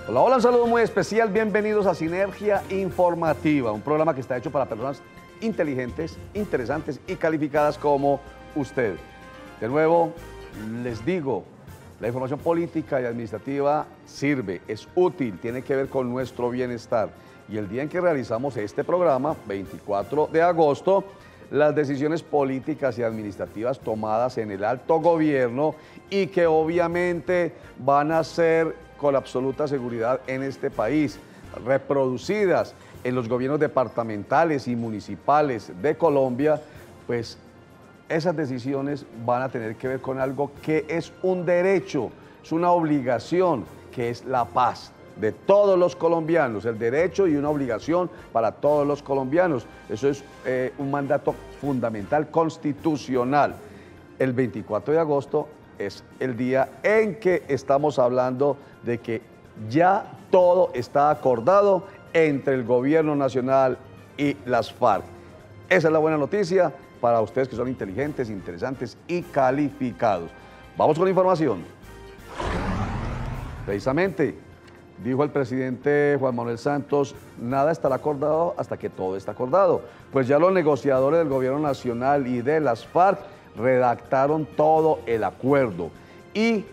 Hola, hola, un saludo muy especial, bienvenidos a Sinergia Informativa, un programa que está hecho para personas inteligentes, interesantes y calificadas como usted. De nuevo, les digo, la información política y administrativa sirve, es útil, tiene que ver con nuestro bienestar. Y el día en que realizamos este programa, 24 de agosto, las decisiones políticas y administrativas tomadas en el alto gobierno y que obviamente van a ser con absoluta seguridad en este país, reproducidas en los gobiernos departamentales y municipales de Colombia, pues esas decisiones van a tener que ver con algo que es un derecho, es una obligación, que es la paz de todos los colombianos, el derecho y una obligación para todos los colombianos. Eso es un mandato fundamental constitucional. El 24 de agosto es el día en que estamos hablando de que ya todo está acordado entre el gobierno nacional y las FARC. Esa es la buena noticia para ustedes que son inteligentes, interesantes y calificados. Vamos con la información. Precisamente, dijo el presidente Juan Manuel Santos, nada estará acordado hasta que todo está acordado. Pues ya los negociadores del gobierno nacional y de las FARC redactaron todo el acuerdo y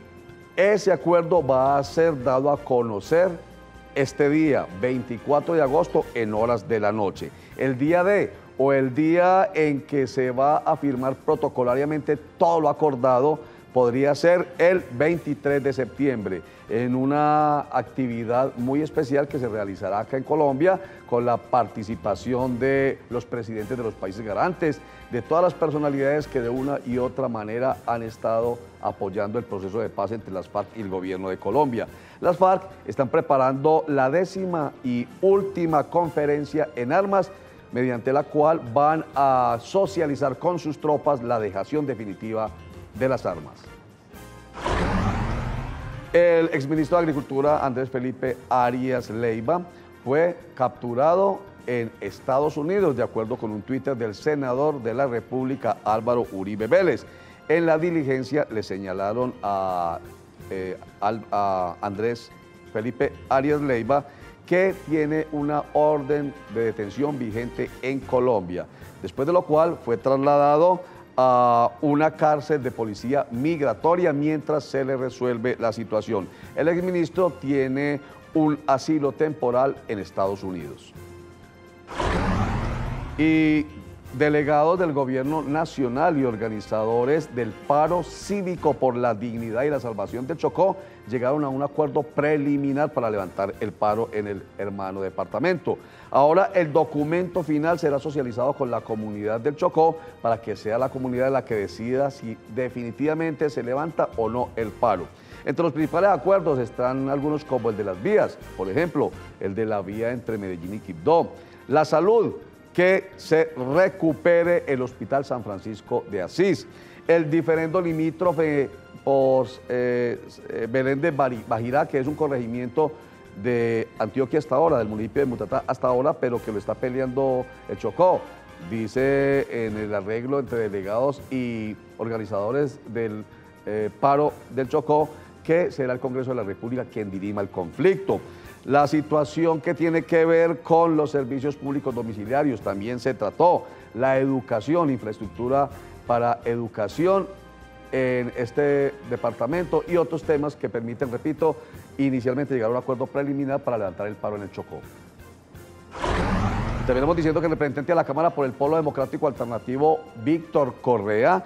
ese acuerdo va a ser dado a conocer este día, 24 de agosto, en horas de la noche. El día el día en que se va a firmar protocolariamente todo lo acordado podría ser el 23 de septiembre, en una actividad muy especial que se realizará acá en Colombia, con la participación de los presidentes de los países garantes, de todas las personalidades que de una y otra manera han estado apoyando el proceso de paz entre las FARC y el gobierno de Colombia. Las FARC están preparando la 10ª y última conferencia en armas, mediante la cual van a socializar con sus tropas la dejación definitiva de las armas. El exministro de Agricultura, Andrés Felipe Arias Leiva, fue capturado en Estados Unidos, de acuerdo con un Twitter del senador de la República, Álvaro Uribe Vélez. En la diligencia le señalaron a Andrés Felipe Arias Leiva que tiene una orden de detención vigente en Colombia, después de lo cual fue trasladado a una cárcel de policía migratoria mientras se le resuelve la situación. El exministro tiene un asilo temporal en Estados Unidos. Y delegados del gobierno nacional y organizadores del paro cívico por la dignidad y la salvación del Chocó llegaron a un acuerdo preliminar para levantar el paro en el hermano departamento. Ahora el documento final será socializado con la comunidad del Chocó para que sea la comunidad la que decida si definitivamente se levanta o no el paro. Entre los principales acuerdos están algunos como el de las vías, por ejemplo, el de la vía entre Medellín y Quibdó, la salud, que se recupere el Hospital San Francisco de Asís, el diferendo limítrofe por Belén de Bajirá, que es un corregimiento de Antioquia hasta ahora, del municipio de Mutatá hasta ahora, pero que lo está peleando el Chocó. Dice en el arreglo entre delegados y organizadores del paro del Chocó que será el Congreso de la República quien dirima el conflicto. La situación que tiene que ver con los servicios públicos domiciliarios también se trató. La educación, infraestructura para educación en este departamento y otros temas que permiten, repito, inicialmente llegar a un acuerdo preliminar para levantar el paro en el Chocó. Terminamos diciendo que el representante a la Cámara por el Polo Democrático Alternativo, Víctor Correa,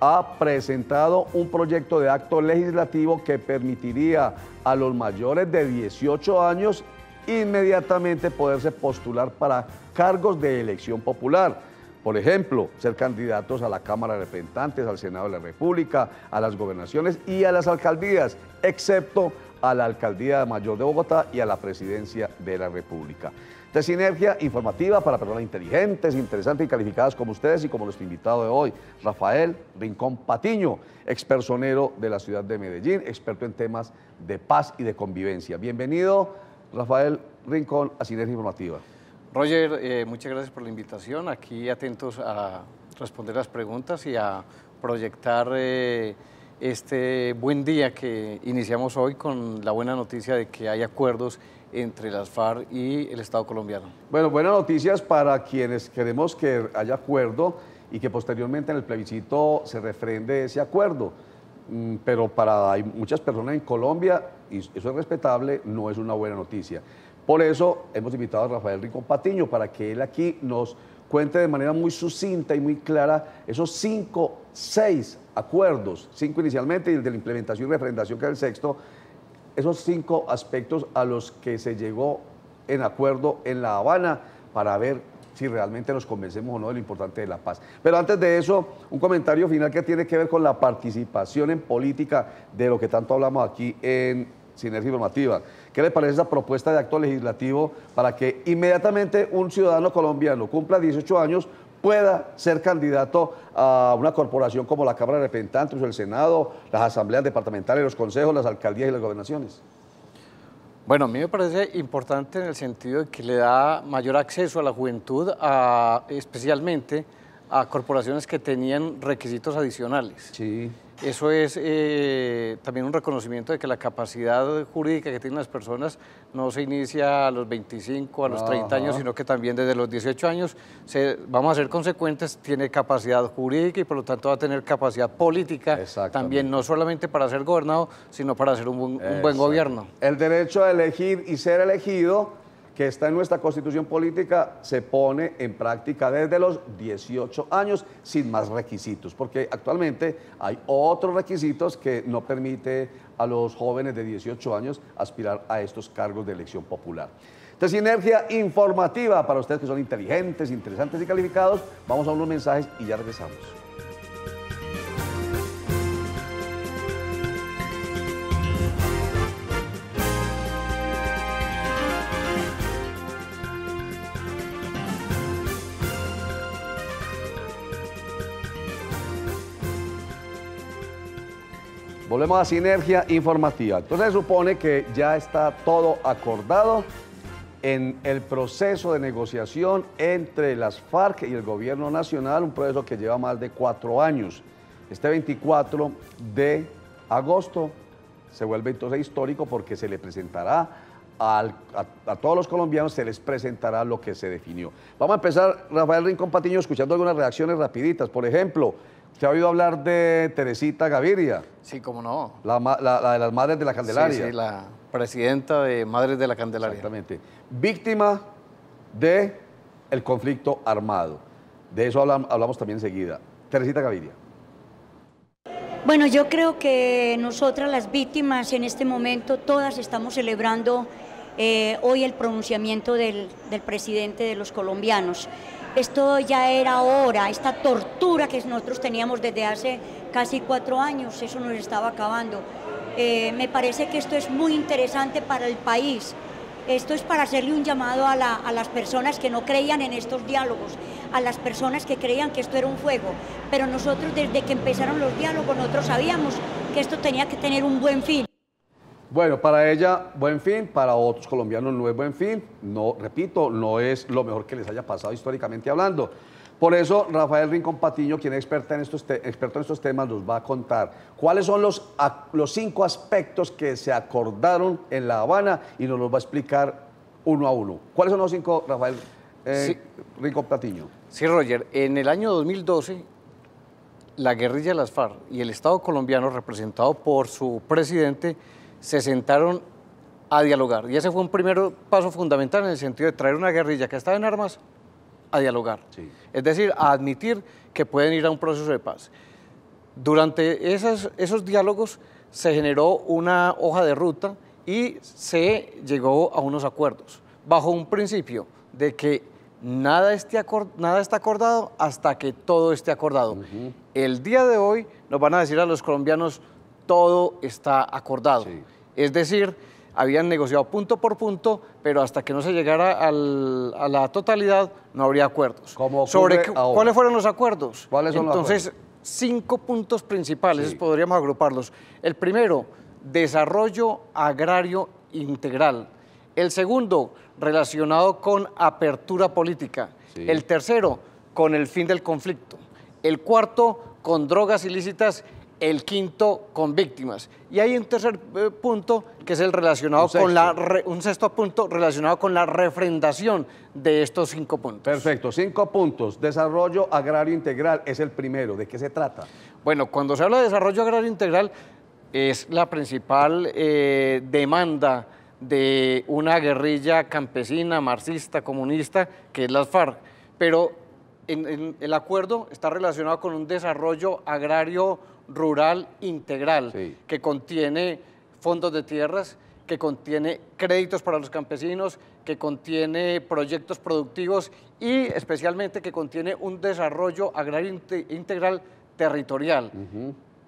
ha presentado un proyecto de acto legislativo que permitiría a los mayores de 18 años inmediatamente poderse postular para cargos de elección popular. Por ejemplo, ser candidatos a la Cámara de Representantes, al Senado de la República, a las gobernaciones y a las alcaldías, excepto a la Alcaldía Mayor de Bogotá y a la Presidencia de la República. De Sinergia Informativa para personas inteligentes, interesantes y calificadas como ustedes y como nuestro invitado de hoy, Rafael Rincón Patiño, expersonero de la ciudad de Medellín, experto en temas de paz y de convivencia. Bienvenido, Rafael Rincón, a Sinergia Informativa. Roger, muchas gracias por la invitación, aquí atentos a responder las preguntas y a proyectar este buen día que iniciamos hoy con la buena noticia de que hay acuerdos entre las FARC y el Estado colombiano. Bueno, buenas noticias para quienes queremos que haya acuerdo y que posteriormente en el plebiscito se refrende ese acuerdo. Pero hay muchas personas en Colombia, y eso es respetable, no es una buena noticia. Por eso hemos invitado a Rafael Rincón Patiño para que él aquí nos cuente de manera muy sucinta y muy clara esos 6 acuerdos, 5 inicialmente y el de la implementación y refrendación que es el sexto, esos 5 aspectos a los que se llegó en acuerdo en La Habana para ver si realmente nos convencemos o no de lo importante de la paz. Pero antes de eso, un comentario final que tiene que ver con la participación en política de lo que tanto hablamos aquí en Sinergia Informativa. ¿Qué le parece esa propuesta de acto legislativo para que inmediatamente un ciudadano colombiano cumpla 18 años pueda ser candidato a una corporación como la Cámara de Representantes o el Senado, las asambleas departamentales, los consejos, las alcaldías y las gobernaciones? Bueno, a mí me parece importante en el sentido de que le da mayor acceso a la juventud, especialmente a corporaciones que tenían requisitos adicionales. Sí. Eso es también un reconocimiento de que la capacidad jurídica que tienen las personas no se inicia a los 25, a los 30 años, sino que también desde los 18 años, vamos a ser consecuentes, tiene capacidad jurídica y por lo tanto va a tener capacidad política también, no solamente para ser gobernado, sino para hacer un buen gobierno. El derecho a elegir y ser elegido, que está en nuestra Constitución política, se pone en práctica desde los 18 años sin más requisitos, porque actualmente hay otros requisitos que no permite a los jóvenes de 18 años aspirar a estos cargos de elección popular. De Sinergia Informativa, para ustedes que son inteligentes, interesantes y calificados, vamos a unos mensajes y ya regresamos. Volvemos a Sinergia Informativa. Entonces se supone que ya está todo acordado en el proceso de negociación entre las FARC y el gobierno nacional, un proceso que lleva más de 4 años. Este 24 de agosto se vuelve entonces histórico porque se le presentará a todos los colombianos, se les presentará lo que se definió. Vamos a empezar, Rafael Rincón Patiño, escuchando algunas reacciones rapiditas. Por ejemplo, ¿usted ha oído hablar de Teresita Gaviria? Sí, cómo no. La de las Madres de la Candelaria. Sí, la presidenta de Madres de la Candelaria. Exactamente. Víctima del conflicto armado. De eso hablamos también enseguida. Teresita Gaviria. Bueno, yo creo que nosotras las víctimas en este momento todas estamos celebrando hoy el pronunciamiento del presidente de los colombianos. Esto ya era hora, esta tortura que nosotros teníamos desde hace casi 4 años, eso nos estaba acabando. Me parece que esto es muy interesante para el país. Esto es para hacerle un llamado a las personas que no creían en estos diálogos, a las personas que creían que esto era un juego. Pero nosotros desde que empezaron los diálogos, nosotros sabíamos que esto tenía que tener un buen fin. Bueno, para ella, buen fin, para otros colombianos no es buen fin, no, repito, no es lo mejor que les haya pasado históricamente hablando. Por eso, Rafael Rincón Patiño, quien es experto en estos temas, nos va a contar cuáles son los 5 aspectos que se acordaron en La Habana y nos los va a explicar uno a uno. ¿Cuáles son los 5, Rafael Rincón Patiño? Sí, Roger, en el año 2012, la guerrilla de las FARC y el Estado colombiano, representado por su presidente, se sentaron a dialogar. Y ese fue un primer paso fundamental en el sentido de traer una guerrilla que estaba en armas a dialogar. Sí. Es decir, a admitir que pueden ir a un proceso de paz. Durante esos diálogos se generó una hoja de ruta y se llegó a unos acuerdos, bajo un principio de que nada está acordado hasta que todo esté acordado. El día de hoy nos van a decir a los colombianos, todo está acordado. Sí. Es decir, habían negociado punto por punto, pero hasta que no se llegara a la totalidad no habría acuerdos. ¿Cuáles fueron los acuerdos? ¿Cuáles son Entonces, los acuerdos? 5 puntos principales, Sí. podríamos agruparlos. El primero, desarrollo agrario integral. El segundo, relacionado con apertura política. Sí. El tercero, con el fin del conflicto. El cuarto, con drogas ilícitas el quinto con víctimas. Y hay un tercer punto que es el relacionado con un sexto punto relacionado con la refrendación de estos 5 puntos. Perfecto, 5 puntos. Desarrollo agrario integral es el primero. ¿De qué se trata? Bueno, cuando se habla de desarrollo agrario integral es la principal demanda de una guerrilla campesina, marxista, comunista, que es las FARC. Pero el acuerdo está relacionado con un desarrollo agrario rural integral, sí, que contiene fondos de tierras, que contiene créditos para los campesinos, que contiene proyectos productivos y especialmente que contiene un desarrollo agrario integral territorial.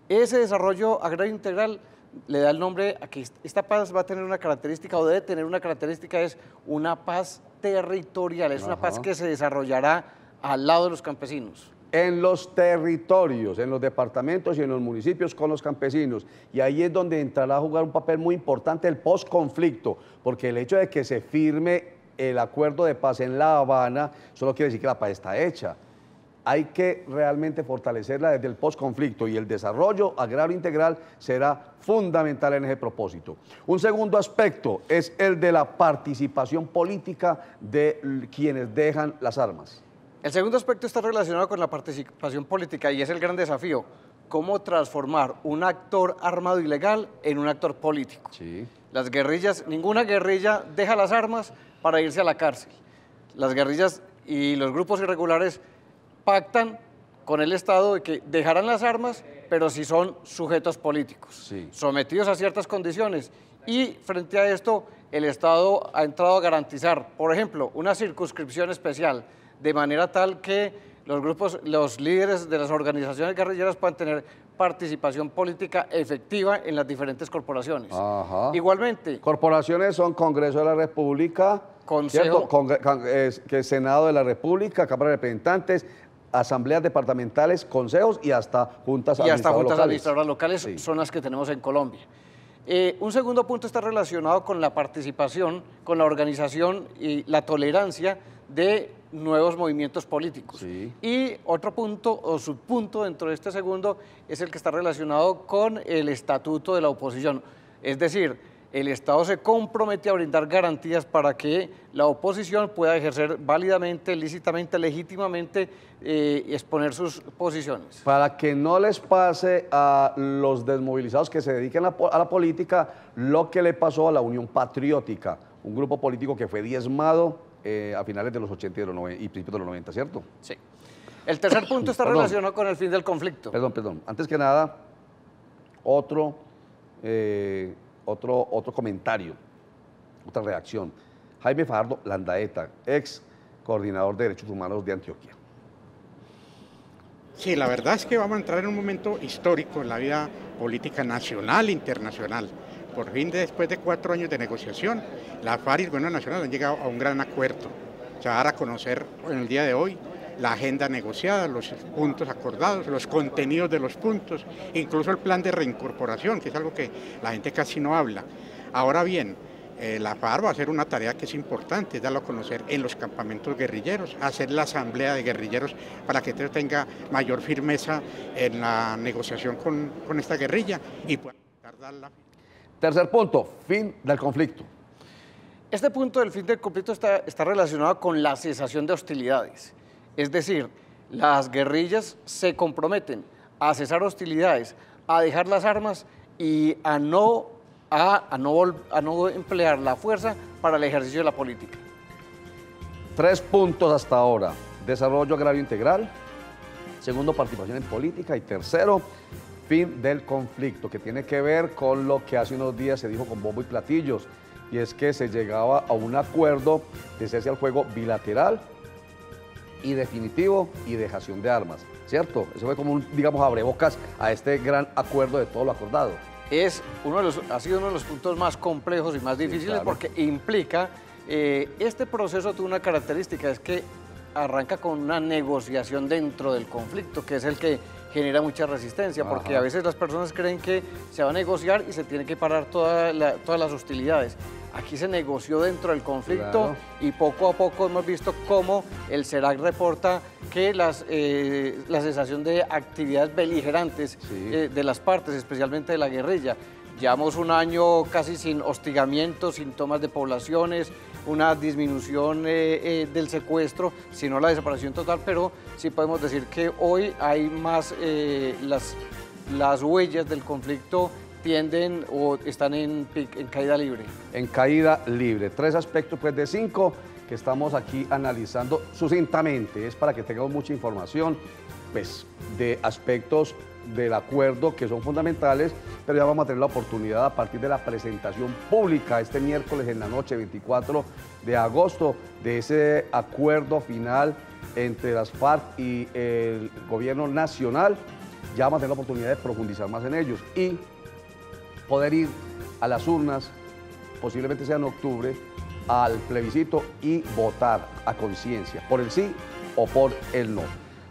Ese desarrollo agrario integral le da el nombre a que esta paz va a tener una característica o debe tener una característica, es una paz territorial, es una paz que se desarrollará al lado de los campesinos. En los territorios, en los departamentos y en los municipios con los campesinos. Y ahí es donde entrará a jugar un papel muy importante el posconflicto, porque el hecho de que se firme el acuerdo de paz en La Habana solo quiere decir que la paz está hecha. Hay que realmente fortalecerla desde el posconflicto y el desarrollo agrario integral será fundamental en ese propósito. Un segundo aspecto es el de la participación política de quienes dejan las armas. El segundo aspecto está relacionado con la participación política y es el gran desafío, cómo transformar un actor armado ilegal en un actor político. Sí. Las guerrillas, ninguna guerrilla deja las armas para irse a la cárcel. Las guerrillas y los grupos irregulares pactan con el Estado de que dejarán las armas, pero si son sujetos políticos, sí, sometidos a ciertas condiciones. Y frente a esto, el Estado ha entrado a garantizar, por ejemplo, una circunscripción especial, de manera tal que los líderes de las organizaciones guerrilleras puedan tener participación política efectiva en las diferentes corporaciones. Igualmente. Corporaciones son Congreso de la República, Consejo, que es Senado de la República, Cámara de Representantes, asambleas departamentales, consejos y hasta juntas administradoras locales sí, son las que tenemos en Colombia. Un segundo punto está relacionado con la participación, con la organización y la tolerancia de nuevos movimientos políticos. Sí. Y otro punto o subpunto dentro de este segundo es el que está relacionado con el estatuto de la oposición. Es decir, el Estado se compromete a brindar garantías para que la oposición pueda ejercer válidamente, lícitamente, legítimamente, exponer sus posiciones. Para que no les pase a los desmovilizados que se dediquen a la política lo que le pasó a la Unión Patriótica, un grupo político que fue diezmado a finales de los 80 y principios de los 90, ¿cierto? Sí. El tercer punto está relacionado con el fin del conflicto. Perdón. Antes que nada, otro comentario, otra reacción. Jaime Fajardo Landaeta, ex coordinador de Derechos Humanos de Antioquia. Sí, la verdad es que vamos a entrar en un momento histórico en la vida política nacional e internacional. Por fin, después de 4 años de negociación, la FARC y el Gobierno Nacional han llegado a un gran acuerdo. Se va a dar a conocer en el día de hoy la agenda negociada, los puntos acordados, los contenidos de los puntos, incluso el plan de reincorporación, que es algo que la gente casi no habla. Ahora bien, la FARC va a hacer una tarea que es importante, darlo a conocer en los campamentos guerrilleros, hacer la asamblea de guerrilleros para que tenga mayor firmeza en la negociación con esta guerrilla y pueda darla. Tercer punto, fin del conflicto. Este punto del fin del conflicto está relacionado con la cesación de hostilidades. Es decir, las guerrillas se comprometen a cesar hostilidades, a dejar las armas y a no emplear la fuerza para el ejercicio de la política. 3 puntos hasta ahora. Desarrollo agrario integral. Segundo, participación en política. Y tercero, fin del conflicto, que tiene que ver con lo que hace unos días se dijo con bombo y platillos, y es que se llegaba a un acuerdo de cese al fuego bilateral y definitivo y dejación de armas, ¿cierto? Eso fue como un, digamos, abrebocas a este gran acuerdo de todo lo acordado. Ha sido uno de los puntos más complejos y más difíciles, sí, claro, porque implica, este proceso tuvo una característica, es que arranca con una negociación dentro del conflicto, que es el que genera mucha resistencia, porque a veces las personas creen que se va a negociar y se tiene que parar todas las hostilidades. aquí se negoció dentro del conflicto, Claro. y poco a poco hemos visto cómo el CERAC reporta que la cesación de actividades beligerantes Sí. de las partes, especialmente de la guerrilla. Llevamos un año casi sin hostigamientos, sin tomas de poblaciones, una disminución del secuestro, sino la desaparición total, pero sí podemos decir que hoy hay más, las huellas del conflicto tienden o están en caída libre. En caída libre. 3 aspectos pues, de 5 que estamos aquí analizando sucintamente. Es para que tengamos mucha información pues, de aspectos del acuerdo que son fundamentales, pero ya vamos a tener la oportunidad a partir de la presentación pública este miércoles en la noche, 24 de agosto, de ese acuerdo final entre las FARC y el gobierno nacional. Ya vamos a tener la oportunidad de profundizar más en ellos y poder ir a las urnas, posiblemente sea en octubre, al plebiscito y votar a conciencia, por el sí o por el no.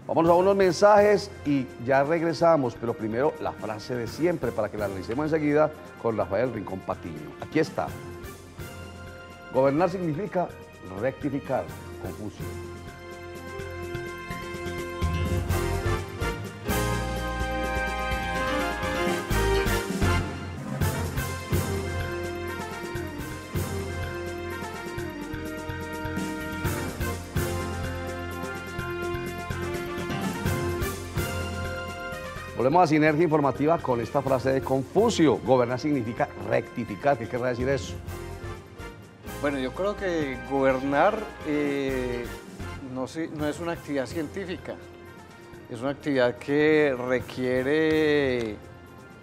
Vamos a unos mensajes y ya regresamos, pero primero la frase de siempre para que la analicemos enseguida con Rafael Rincón Patiño. Aquí está. Gobernar significa rectificar. Confucio. Volvemos a Sinergia Informativa con esta frase de Confucio. Gobernar significa rectificar. ¿Qué querrá decir eso? Bueno, yo creo que gobernar no es una actividad científica, es una actividad que requiere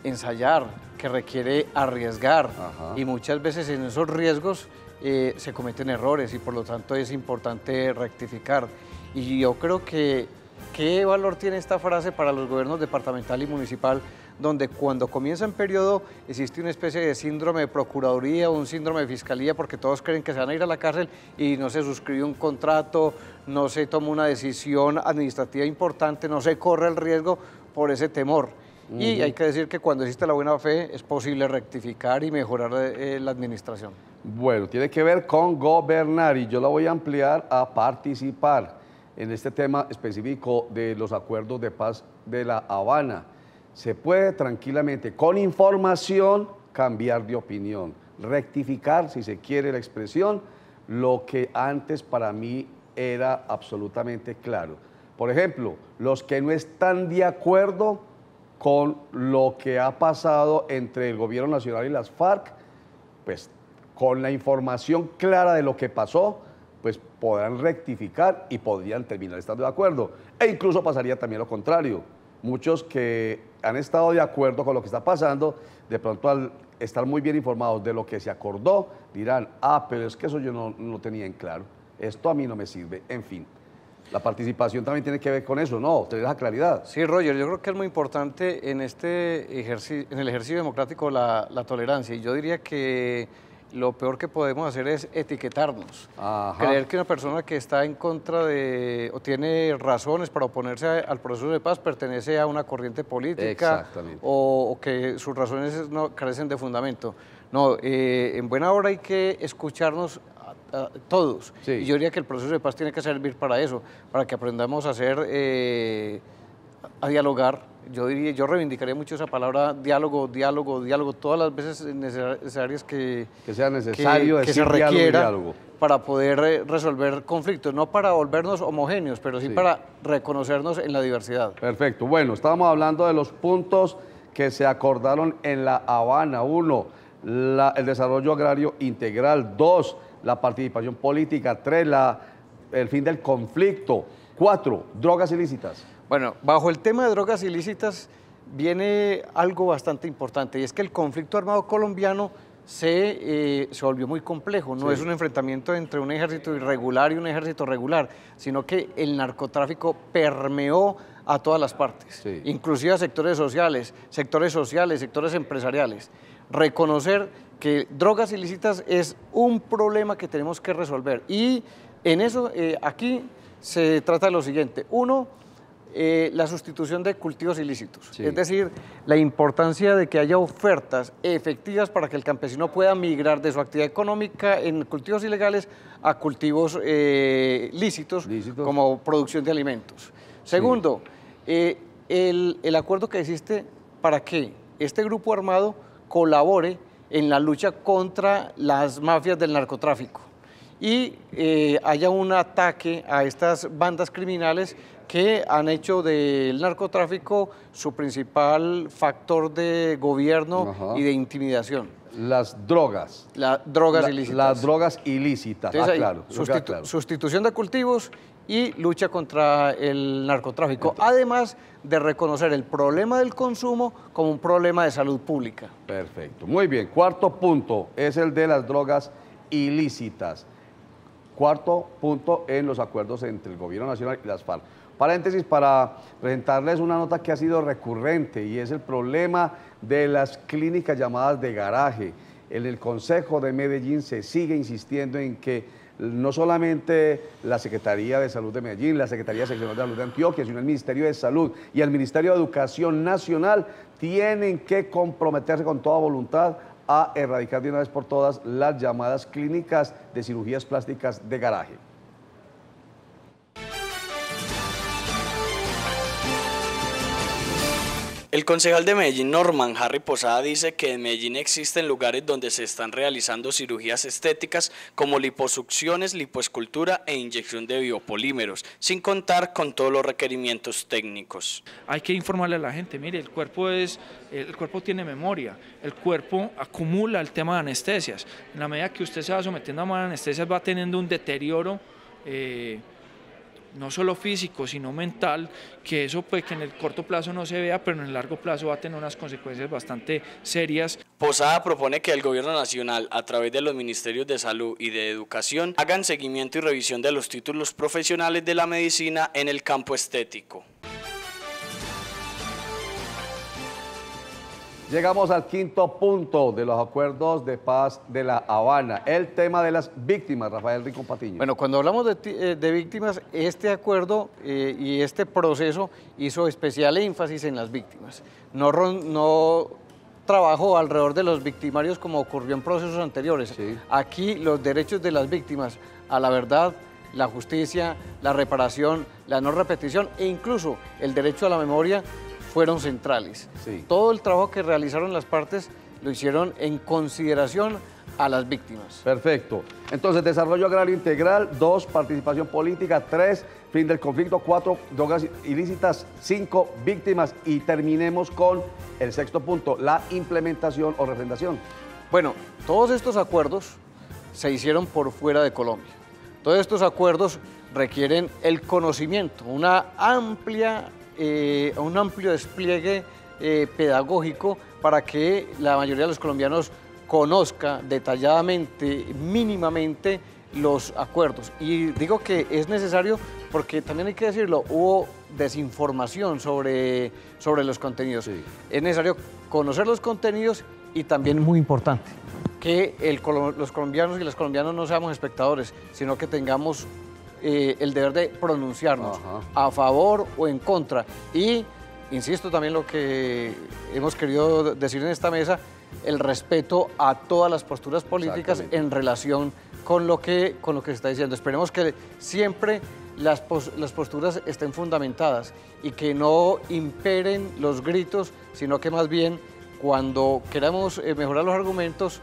ensayar, que requiere arriesgar. Ajá. Y muchas veces en esos riesgos se cometen errores y por lo tanto es importante rectificar. Y yo creo que ¿qué valor tiene esta frase para los gobiernos departamental y municipal, donde cuando comienza un periodo existe una especie de síndrome de procuraduría o un síndrome de fiscalía porque todos creen que se van a ir a la cárcel y no se suscribe un contrato, no se toma una decisión administrativa importante, no se corre el riesgo por ese temor? Y hay que decir que cuando existe la buena fe es posible rectificar y mejorar la administración. Bueno, tiene que ver con gobernar y yo la voy a ampliar a participar en este tema específico de los acuerdos de paz de La Habana. Se puede tranquilamente, con información, cambiar de opinión, rectificar, si se quiere la expresión, lo que antes para mí era absolutamente claro. Por ejemplo, los que no están de acuerdo con lo que ha pasado entre el gobierno nacional y las FARC, pues con la información clara de lo que pasó, pues podrán rectificar y podrían terminar estando de acuerdo. E incluso pasaría también lo contrario. Muchos que han estado de acuerdo con lo que está pasando, de pronto al estar muy bien informados de lo que se acordó, dirán, pero es que eso yo no tenía en claro, esto a mí no me sirve, en fin. La participación también tiene que ver con eso, ¿no? Tener esa claridad. Sí, Roger, yo creo que es muy importante en el ejercicio democrático la tolerancia, y yo diría que lo peor que podemos hacer es etiquetarnos. Ajá. Creer que una persona que está en contra de o tiene razones para oponerse al proceso de paz pertenece a una corriente política o que sus razones no carecen de fundamento. No, en buena hora hay que escucharnos a todos. Sí. Y yo diría que el proceso de paz tiene que servir para eso, para que aprendamos a dialogar. Yo reivindicaría mucho esa palabra diálogo, todas las veces necesarias que sea necesario que se decir requiera diálogo. Para poder resolver conflictos, no para volvernos homogéneos, pero sí para reconocernos en la diversidad. Perfecto. Bueno, estábamos hablando de los puntos que se acordaron en La Habana. 1, el desarrollo agrario integral. 2, la participación política. 3, el fin del conflicto. 4, drogas ilícitas. Bueno, bajo el tema de drogas ilícitas viene algo bastante importante, y es que el conflicto armado colombiano se volvió muy complejo. No es un enfrentamiento entre un ejército irregular y un ejército regular, sino que el narcotráfico permeó a todas las partes, inclusive a sectores sociales, sectores empresariales. Reconocer que drogas ilícitas es un problema que tenemos que resolver, y en eso aquí se trata de lo siguiente. 1, la sustitución de cultivos ilícitos. Sí. Es decir, la importancia de que haya ofertas efectivas para que el campesino pueda migrar de su actividad económica en cultivos ilegales a cultivos lícitos, como producción de alimentos. Segundo, el acuerdo que existe para que este grupo armado colabore en la lucha contra las mafias del narcotráfico y haya un ataque a estas bandas criminales que han hecho del narcotráfico su principal factor de gobierno y de intimidación. Las drogas. Las drogas ilícitas. Las drogas ilícitas, Entonces, claro. Sustitución de cultivos y lucha contra el narcotráfico, además de reconocer el problema del consumo como un problema de salud pública. Perfecto, muy bien. Cuarto punto es el de las drogas ilícitas. Cuarto punto en los acuerdos entre el Gobierno Nacional y las FARC. Paréntesis para presentarles una nota que ha sido recurrente y es el problema de las clínicas llamadas de garaje. En el Consejo de Medellín se sigue insistiendo en que no solamente la Secretaría de Salud de Medellín, la Secretaría Seccional de Salud de Antioquia, sino el Ministerio de Salud y el Ministerio de Educación Nacional tienen que comprometerse con toda voluntad a erradicar de una vez por todas las llamadas clínicas de cirugías plásticas de garaje. El concejal de Medellín, Norman Harry Posada, dice que en Medellín existen lugares donde se están realizando cirugías estéticas como liposucciones, lipoescultura e inyección de biopolímeros, sin contar con todos los requerimientos técnicos. Hay que informarle a la gente, mire, el cuerpo tiene memoria, el cuerpo acumula el tema de anestesias. En la medida que usted se va sometiendo a más anestesias va teniendo un deterioro no solo físico, sino mental, que eso puede que en el corto plazo no se vea, pero en el largo plazo va a tener unas consecuencias bastante serias. Posada propone que el Gobierno Nacional, a través de los Ministerios de Salud y de Educación, hagan seguimiento y revisión de los títulos profesionales de la medicina en el campo estético. Llegamos al quinto punto de los acuerdos de paz de La Habana, el tema de las víctimas, Rafael Rincón Patiño. Bueno, cuando hablamos de víctimas, este acuerdo y este proceso hizo especial énfasis en las víctimas. No trabajó alrededor de los victimarios como ocurrió en procesos anteriores. Sí. Aquí los derechos de las víctimas a la verdad, la justicia, la reparación, la no repetición e incluso el derecho a la memoria fueron centrales. Sí. Todo el trabajo que realizaron las partes lo hicieron en consideración a las víctimas. Perfecto. Entonces, desarrollo agrario integral, 2, participación política, 3, fin del conflicto, 4, drogas ilícitas, 5, víctimas y terminemos con el sexto punto, la implementación o refrendación. Bueno, todos estos acuerdos se hicieron por fuera de Colombia. Todos estos acuerdos requieren el conocimiento, un amplio despliegue pedagógico para que la mayoría de los colombianos conozca detalladamente, mínimamente, los acuerdos. Y digo que es necesario porque también hay que decirlo, hubo desinformación sobre los contenidos. Sí. Es necesario conocer los contenidos y también, muy importante, que los colombianos y las colombianas no seamos espectadores, sino que tengamos el deber de pronunciarnos a favor o en contra. Y insisto también lo que hemos querido decir en esta mesa, el respeto a todas las posturas políticas en relación con lo que se está diciendo. Esperemos que siempre las posturas estén fundamentadas y que no imperen los gritos, sino que más bien cuando queramos mejorar los argumentos,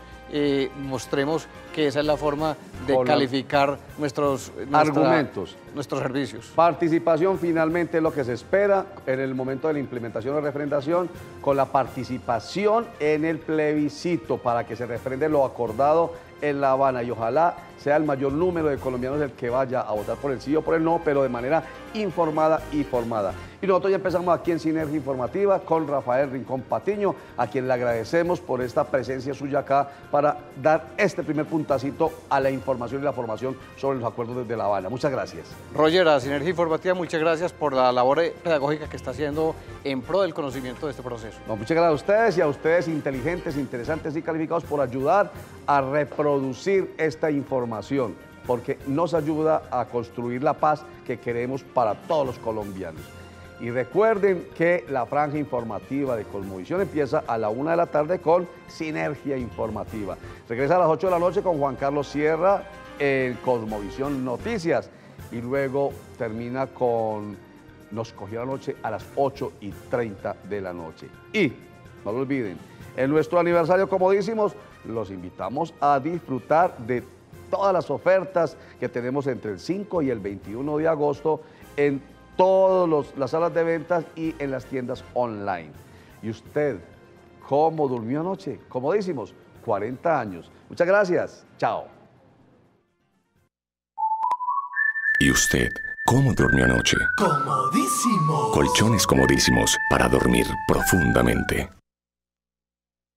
mostremos que esa es la forma de calificar nuestros servicios. Participación finalmente es lo que se espera en el momento de la implementación o refrendación, con la participación en el plebiscito para que se refrende lo acordado en La Habana y ojalá sea el mayor número de colombianos el que vaya a votar por el sí o por el no, pero de manera informada y formada. Y nosotros ya empezamos aquí en Sinergia Informativa con Rafael Rincón Patiño, a quien le agradecemos por esta presencia suya acá para dar este primer puntacito a la información y la formación sobre los acuerdos desde La Habana. Muchas gracias. Roger, a Sinergia Informativa, muchas gracias por la labor pedagógica que está haciendo en pro del conocimiento de este proceso. No, muchas gracias a ustedes y a ustedes inteligentes, interesantes y calificados por ayudar a reproducir esta información, porque nos ayuda a construir la paz que queremos para todos los colombianos. Y recuerden que la franja informativa de Cosmovisión empieza a la 1 de la tarde con Sinergia Informativa. Regresa a las 8 de la noche con Juan Carlos Sierra en Cosmovisión Noticias. Y luego termina con Nos cogió la noche a las 8:30 de la noche. Y no lo olviden, en nuestro aniversario, como decimos, los invitamos a disfrutar de todas las ofertas que tenemos entre el 5 y el 21 de agosto en todas las salas de ventas y en las tiendas online. ¿Y usted cómo durmió anoche? Como decimos, 40 años. Muchas gracias. Chao. ¿Y usted cómo durmió anoche? Comodísimo. Colchones comodísimos para dormir profundamente.